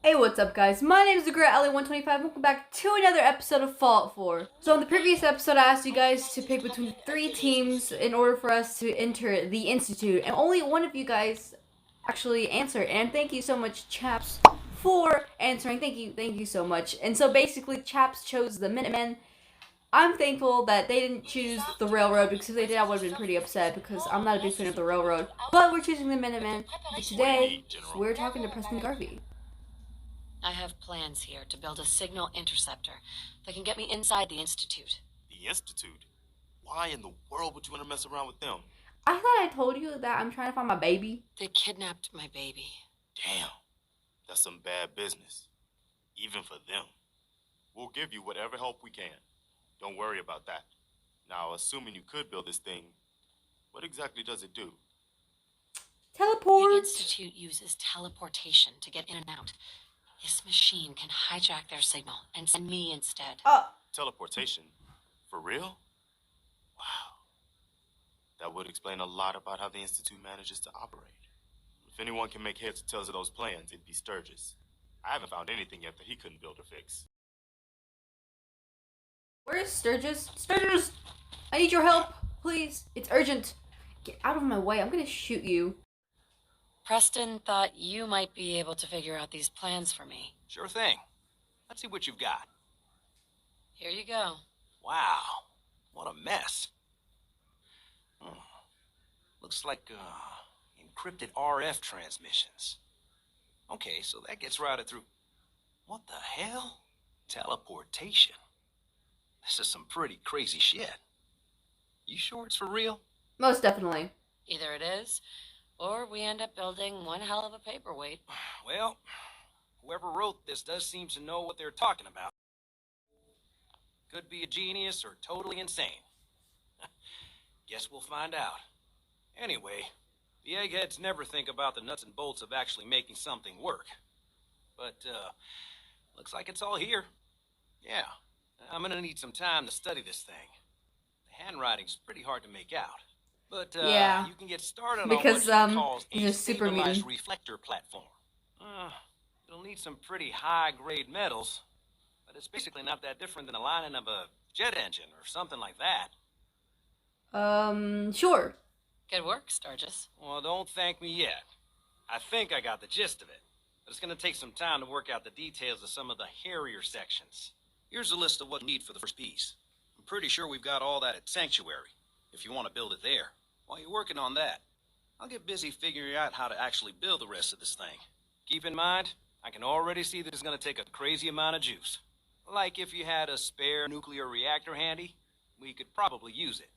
Hey, what's up guys? My name is TheGreatEllie125. Welcome back to another episode of Fallout 4. So in the previous episode, I asked you guys to pick between 3 teams in order for us to enter the Institute. And only one of you guys actually answered. And thank you so much, Chaps, for answering. Thank you so much. And so basically, Chaps chose the Minutemen. I'm thankful that they didn't choose the Railroad, because if they did, I would have been pretty upset, because I'm not a big fan of the Railroad. But we're choosing the Minutemen. But today, we're talking to Preston Garvey. I have plans here to build a signal interceptor that can get me inside the Institute. The Institute? Why in the world would you want to mess around with them? I thought I told you that I'm trying to find my baby. They kidnapped my baby. Damn, that's some bad business. Even for them. We'll give you whatever help we can. Don't worry about that. Now, assuming you could build this thing, what exactly does it do? Teleport. The Institute uses teleportation to get in and out. This machine can hijack their signal and send me instead. Teleportation? For real? Wow. That would explain a lot about how the Institute manages to operate. If anyone can make heads or tails of those plans, it'd be Sturgis. I haven't found anything yet that he couldn't build or fix. Where is Sturgis? Sturgis! I need your help, please. It's urgent. Get out of my way. I'm gonna shoot you. Preston thought you might be able to figure out these plans for me. Sure thing. Let's see what you've got. Here you go. Wow, what a mess. Looks like encrypted RF transmissions. Okay, so that gets routed through... What the hell? Teleportation. This is some pretty crazy shit. You sure it's for real? Most definitely. Either it is, or we end up building one hell of a paperweight. Well, whoever wrote this does seem to know what they're talking about. Could be a genius or totally insane. Guess we'll find out. Anyway, the eggheads never think about the nuts and bolts of actually making something work. But, looks like it's all here. Yeah, I'm gonna need some time to study this thing. The handwriting's pretty hard to make out. But, yeah, you can get started because, on what calls he's a a super stabilized mutant. reflector platform. It'll need some pretty high-grade metals, but it's basically not that different than the lining of a jet engine or something like that. Sure. Good work, Sturgis. Well, don't thank me yet. I think I got the gist of it, but it's gonna take some time to work out the details of some of the hairier sections. Here's a list of what you need for the first piece. I'm pretty sure we've got all that at Sanctuary, if you want to build it there. While you're working on that, I'll get busy figuring out how to actually build the rest of this thing. Keep in mind, I can already see that it's going to take a crazy amount of juice. Like if you had a spare nuclear reactor handy, we could probably use it.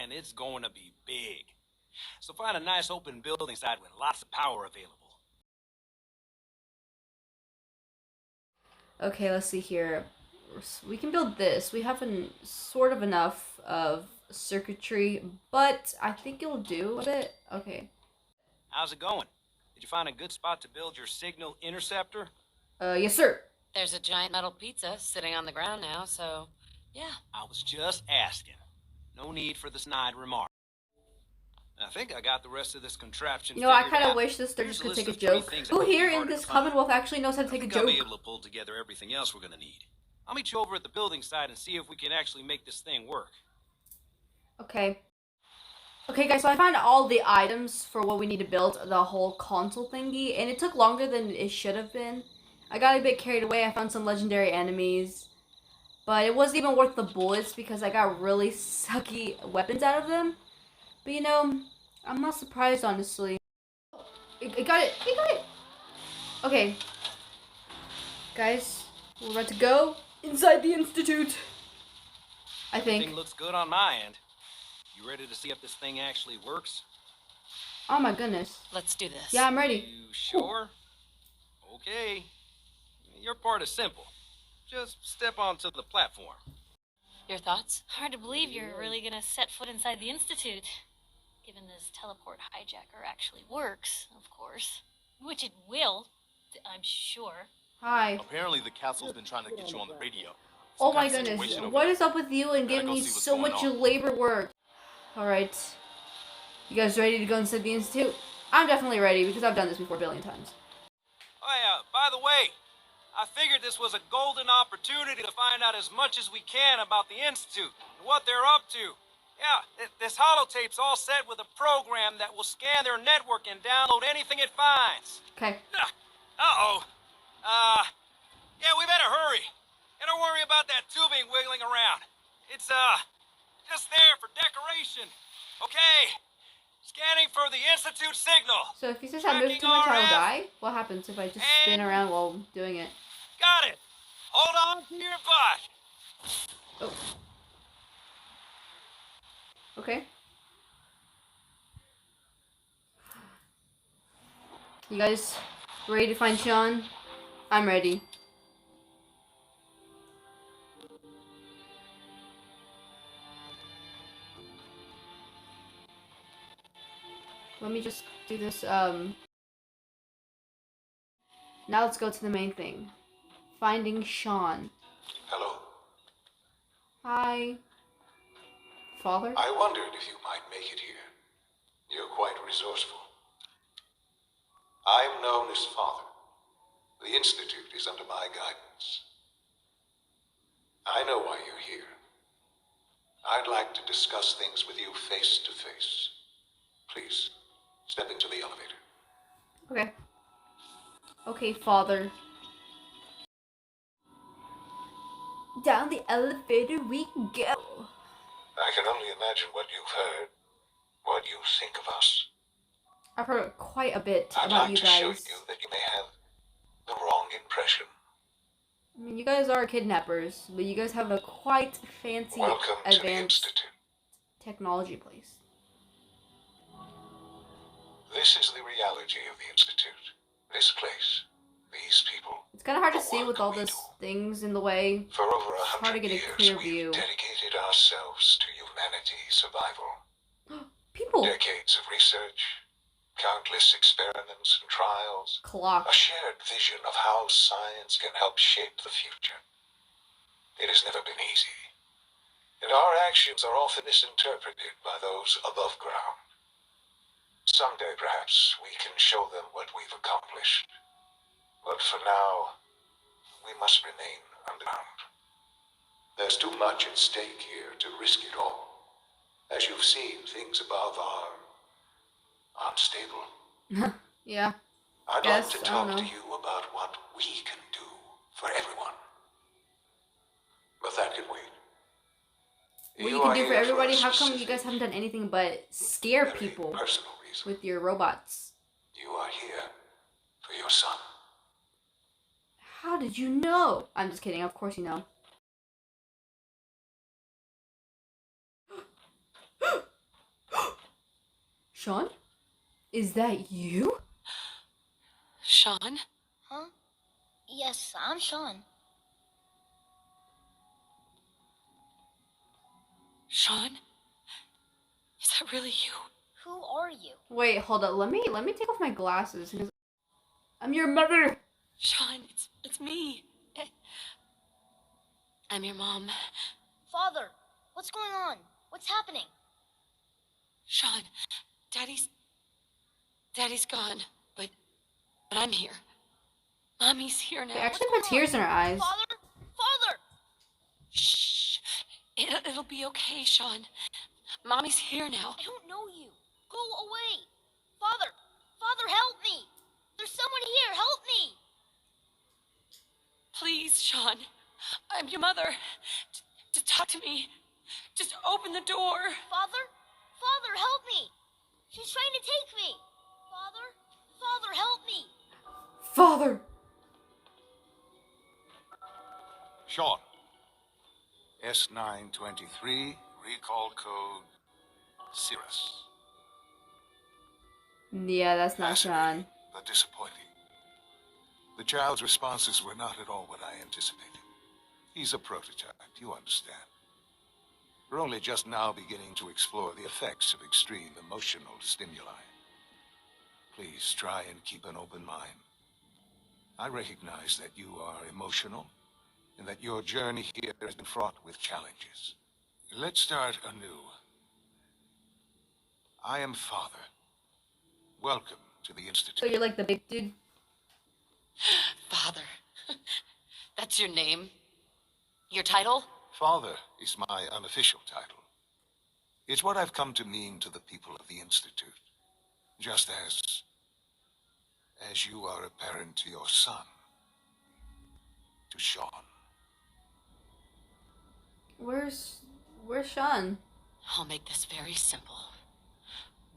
And it's going to be big. So find a nice open building site with lots of power available. Okay, let's see here. We can build this. We have sort of enough of circuitry, but I think it'll do a bit. Okay. How's it going? Did you find a good spot to build your signal interceptor? Yes, sir. There's a giant metal pizza sitting on the ground now, so yeah. I was just asking. No need for the snide remark. I think I got the rest of this contraption. You know, I figured kind of out. wish this Here's Sturgis a could list take a of 3 joke. things that Who might be here in harder this to find. Commonwealth actually knows how to I take a think I'll be joke? able to pull together everything else we're gonna need. I'll meet you over at the building site and see if we can actually make this thing work. Okay. Okay, guys, so I found all the items for what we need to build the whole console thingy, and it took longer than it should have been. I got a bit carried away. I found some legendary enemies, but it wasn't even worth the bullets because I got really sucky weapons out of them. But you know, I'm not surprised, honestly. It got it. It got it. Okay. Guys, we're about to go inside the Institute. I think. Everything looks good on my end. You ready to see if this thing actually works? Oh my goodness. Let's do this. Yeah, I'm ready. You sure? Okay. Your part is simple. Just step onto the platform. Your thoughts? Hard to believe you're really gonna set foot inside the Institute. Given this teleport hijacker actually works, of course. Which it will, I'm sure. Hi. Apparently the castle's been trying to get you on the radio. Oh Some my kind of goodness. situation over What there. is up with you and Gotta giving go me see what's so going much on. labor work? Alright. You guys ready to go inside the Institute? I'm definitely ready because I've done this before a billion times. Oh, By the way, I figured this was a golden opportunity to find out as much as we can about the Institute and what they're up to. Yeah, this holotape's all set with a program that will scan their network and download anything it finds. Okay. Uh-oh. Yeah, we better hurry. And don't worry about that tubing wiggling around. It's, just there for decoration. Okay. Scanning for the Institute signal. So if he says I move too much, I'll die? What happens if I just spin And- around while doing it? Got it. Hold on to your butt. Oh. Okay. You guys ready to find Sean? I'm ready. Let me just do this, Now let's go to the main thing. Finding Sean. Hello. Hi. Father? I wondered if you might make it here. You're quite resourceful. I'm known as Father. The Institute is under my guidance. I know why you're here. I'd like to discuss things with you face to face. Please, step into the elevator. Okay. Okay, Father. Down the elevator we go. I can only imagine what you've heard, what you think of us. I've heard quite a bit I'd about like you to show guys. you that you may have the wrong impression. I mean, you guys are kidnappers, but you guys have a quite fancy, Welcome to the advanced Institute. technology place. This is the reality of the Institute. This place. These people. It's kind of hard to The see with work all we this do. things in the way. For over It's hard to 100 get a years, clear we've view. dedicated ourselves to humanity's survival. People. Decades of research, countless experiments and trials, Clock. a shared vision of how science can help shape the future. It has never been easy, and our actions are often misinterpreted by those above ground. Someday, perhaps, we can show them what we've accomplished. But for now, we must remain underground. There's too much at stake here to risk it all. As you've seen, things above are unstable. Yeah. I'd Yes, like to I talk don't to know. you about what we can do for everyone. But that can wait. What you can do for are here everybody? a How come you specific, guys haven't done anything but scare very people personal reason. with your robots? You are here for your son. How did you know? I'm just kidding. Of course you know. Sean? Is that you? Sean? Huh? Yes, I'm Sean. Sean? Is that really you? Who are you? Wait, hold up. Let me take off my glasses. I'm your mother. Sean, it's me. I'm your mom. Father, what's going on? What's happening? Sean, Daddy's gone, but I'm here. Mommy's here They now. actually put tears in her eyes. Father? Father! Shh. It'll be okay, Sean. Mommy's here now. I don't know you. Go away. Father! Father, help me! There's someone here. Help me! Please, Sean. I'm your mother. To talk to me. Just open the door. Father? Father, help me! She's trying to take me! Father? Father, help me! Father. Sean. S923, recall code Cirrus. Yeah, that's not Sean. But disappointing. The child's responses were not at all what I anticipated. He's a prototype, you understand. We're only just now beginning to explore the effects of extreme emotional stimuli. Please try and keep an open mind. I recognize that you are emotional, and that your journey here has been fraught with challenges. Let's start anew. I am Father. Welcome to the Institute. So you're like the big dude? your name? Your title? Father is my unofficial title. It's what I've come to mean to the people of the Institute. Just as you are a parent to your son, to Sean. Where's Sean? I'll make this very simple.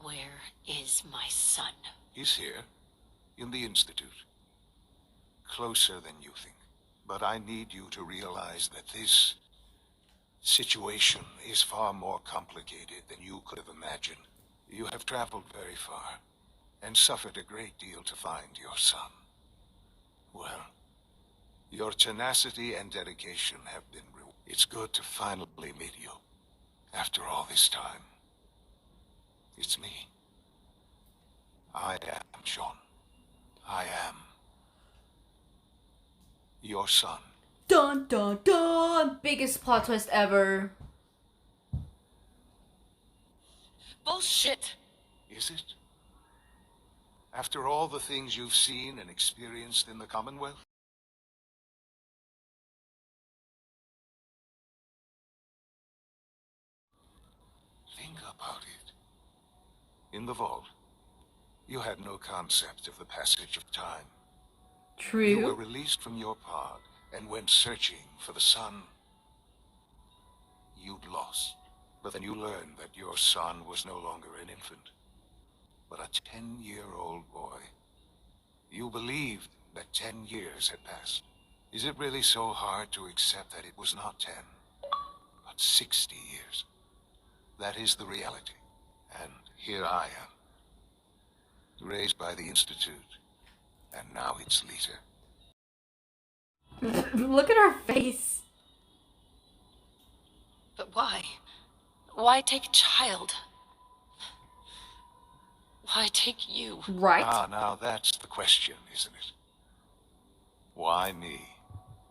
Where is my son? He's here, in the Institute. Closer than you think. But I need you to realize that this situation is far more complicated than you could have imagined. You have traveled very far, and suffered a great deal to find your son. Well, your tenacity and dedication have been rewarded. It's good to finally meet you, after all this time. It's me. I am Sean. I am your son. Dun dun dun! Biggest plot twist ever. Bullshit! Is it? After all the things you've seen and experienced in the Commonwealth? Think about it. In the vault, you had no concept of the passage of time. You were True. released from your pod and went searching for the son you'd lost. But then you learned that your son was no longer an infant, but a 10-year-old boy. You believed that 10 years had passed. Is it really so hard to accept that it was not 10, but 60 years? That is the reality. And here I am, raised by the Institute, and now its leader. Look at her face. But why? Why take a child? Why take you? Right? Ah, now that's the question, isn't it? Why me?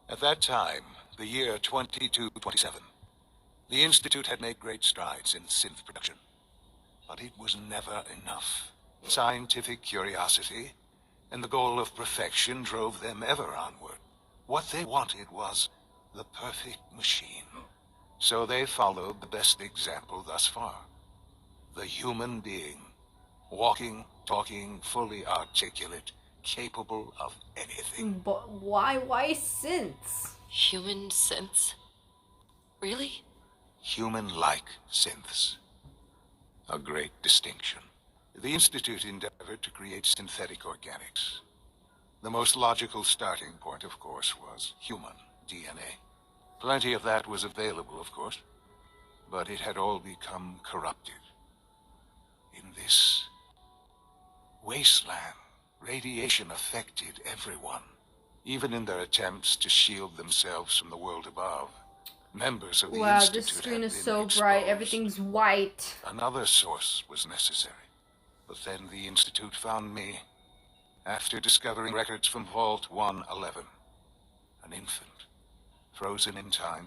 At that time, the year 2227, the Institute had made great strides in synth production. But it was never enough. Scientific curiosity and the goal of perfection drove them ever onward. What they wanted was the perfect machine. So they followed the best example thus far. The human being. Walking, talking, fully articulate, capable of anything. But why synths? Human sense? Really? Human-like synths. A great distinction. The Institute endeavored to create synthetic organics. The most logical starting point, of course, was human DNA. Plenty of that was available, of course, but it had all become corrupted. In this wasteland, radiation affected everyone, even in their attempts to shield themselves from the world above. Members of the Wow, Institute this screen had is been so exposed. bright. Everything's white. Another source was necessary. But then the Institute found me after discovering records from Vault 111. An infant, frozen in time,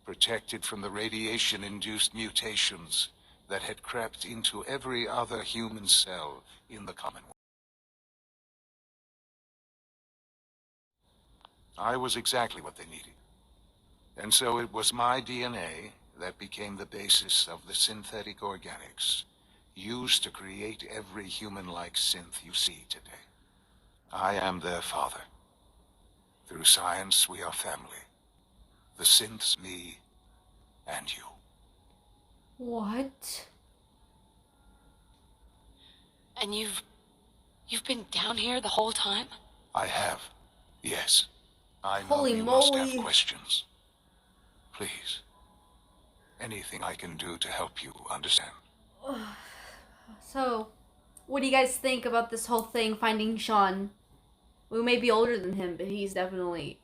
protected from the radiation-induced mutations that had crept into every other human cell in the Commonwealth. I was exactly what they needed. And so it was my DNA that became the basis of the synthetic organics used to create every human-like synth you see today. I am their father. Through science, we are family. The synths, me, and you. What? And you've been down here the whole time? I have. Yes. I know Holy you must have moly. questions. Please. Anything I can do to help you understand. So, what do you guys think about this whole thing, finding Sean? We may be older than him, but he's definitely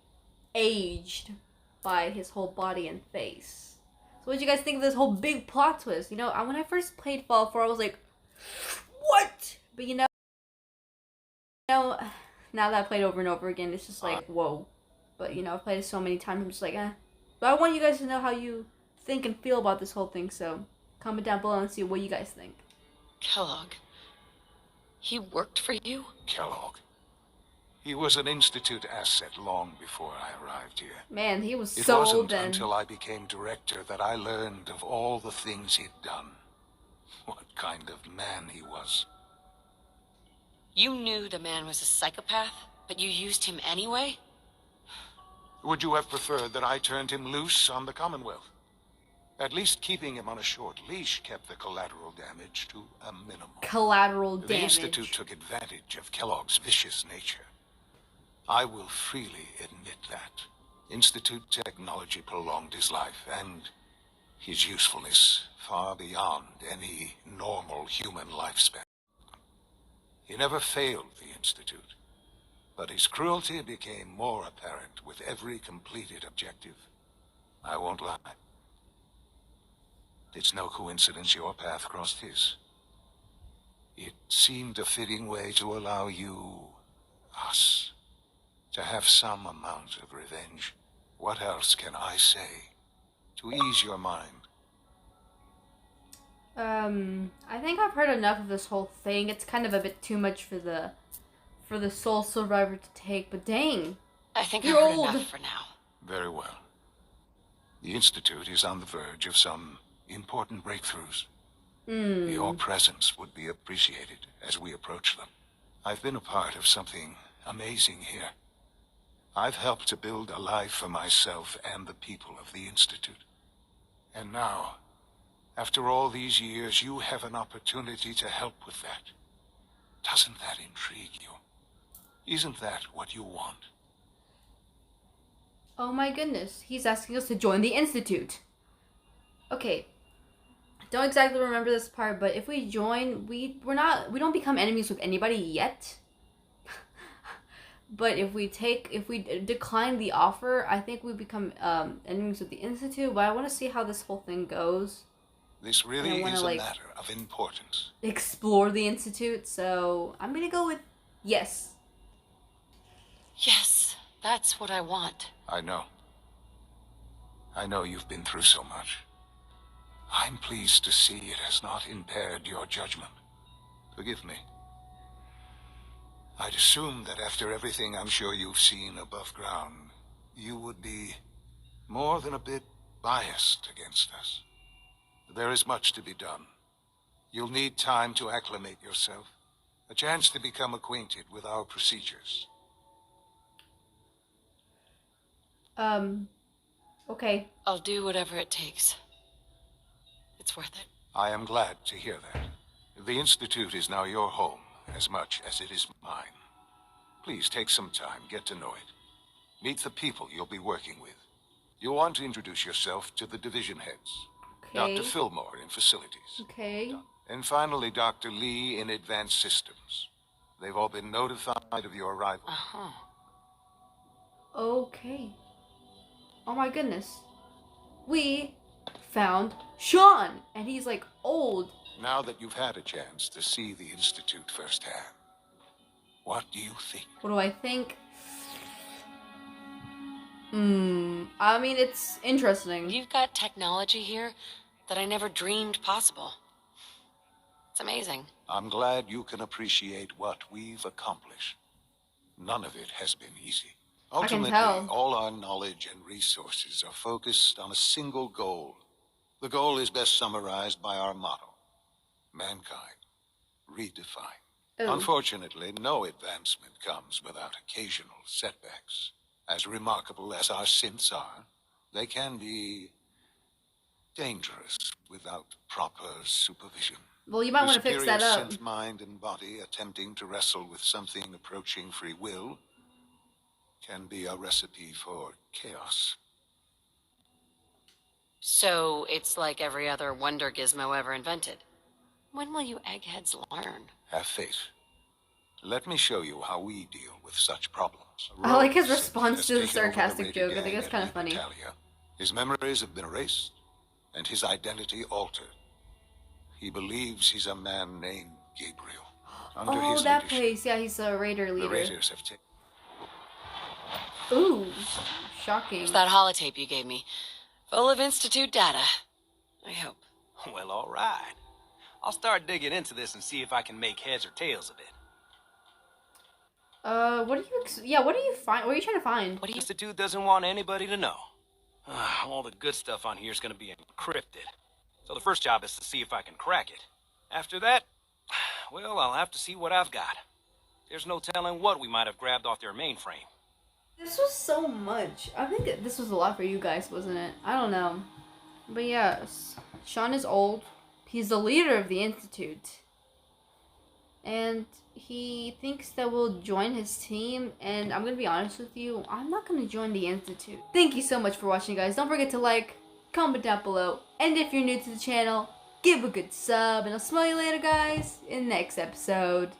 aged by his whole body and face. So what do you guys think of this whole big plot twist? You know, when I first played Fallout 4, I was like, what? But you know, now that I played over and over again, it's just like, whoa. But you know, I've played it so many times, I'm just like, eh. But I want you guys to know how you think and feel about this whole thing, so comment down below and see what you guys think. Kellogg. He worked for you? Kellogg. He was an Institute asset long before I arrived here. Man, he was It so wasn't old then. until I became director that I learned of all the things he'd done. What kind of man he was. You knew the man was a psychopath, but you used him anyway? Would you have preferred that I turned him loose on the Commonwealth? At least keeping him on a short leash kept the collateral damage to a minimum. Collateral The damage. Institute took advantage of Kellogg's vicious nature. I will freely admit that. Institute technology prolonged his life and his usefulness far beyond any normal human lifespan. He never failed the Institute, but his cruelty became more apparent with every completed objective. I won't lie. It's no coincidence your path crossed his. It seemed a fitting way to allow you, us, to have some amount of revenge. What else can I say to ease your mind? I think I've heard enough of this whole thing. It's kind of a bit too much for the sole survivor to take, but dang. I think You're I've heard old. enough for now. Very well. The Institute is on the verge of some important breakthroughs. Your presence would be appreciated as we approach them. I've been a part of something amazing here. I've helped to build a life for myself and the people of the Institute. And now, after all these years, you have an opportunity to help with that. Doesn't that intrigue you? Isn't that what you want? Oh my goodness, he's asking us to join the Institute. Okay. Don't exactly remember this part, but if we join, we don't become enemies with anybody yet. But if we decline the offer, I think we become enemies with the Institute. But I want to see how this whole thing goes. This really is a matter of importance. Explore the Institute, so I'm gonna go with yes. Yes, that's what I want. I know. I know you've been through so much. I'm pleased to see it has not impaired your judgment. Forgive me. I'd assumed that after everything I'm sure you've seen above ground, you would be more than a bit biased against us. There is much to be done. You'll need time to acclimate yourself, a chance to become acquainted with our procedures. Okay. I'll do whatever it takes. It's worth it. I am glad to hear that. The Institute is now your home as much as it is mine. Please take some time, get to know it. Meet the people you'll be working with. You'll want to introduce yourself to the division heads. Okay. Dr. Fillmore in facilities. Okay. And finally, Dr. Lee in advanced systems. They've all been notified of your arrival. Uh-huh. Okay. Oh my goodness. We found Sean, and he's like old. Now that you've had a chance to see the Institute firsthand, what do you think? What do I think? I mean, it's interesting. You've got technology here that I never dreamed possible. It's amazing. I'm glad you can appreciate what we've accomplished. None of it has been easy. I can Ultimately, tell. all our knowledge and resources are focused on a single goal. The goal is best summarized by our motto: mankind, redefined. Oh. Unfortunately, no advancement comes without occasional setbacks. As remarkable as our synths are, they can be dangerous without proper supervision. Well, you might want to fix that up. Synth mind and body attempting to wrestle with something approaching free will can be a recipe for chaos. So it's like every other wonder gizmo ever invented. When will you eggheads learn? Have faith. Let me show you how we deal with such problems. I like his Rose response has to the taken over sarcastic Raider joke. I think gang it's at kind of funny. Italia. His memories have been erased, and his identity altered. He believes he's a man named Gabriel. Under Oh, his that leadership, place. Yeah, he's a raider the leader. Raiders have taken... Ooh, shocking. It's that holotape you gave me. Full of Institute data. I hope. Well, all right. I'll start digging into this and see if I can make heads or tails of it. What are you? Yeah, what are you find? What are you trying to find? What the Institute doesn't want anybody to know. All the good stuff on here is going to be encrypted. So the first job is to see if I can crack it. After that, well, I'll have to see what I've got. There's no telling what we might have grabbed off their mainframe. This was so much. I think this was a lot for you guys, wasn't it? I don't know. But yes, Sean is old. He's the leader of the Institute. And he thinks that we'll join his team. And I'm going to be honest with you, I'm not going to join the Institute. Thank you so much for watching, guys. Don't forget to like, comment down below. And if you're new to the channel, give a good sub. And I'll smell you later, guys, in the next episode.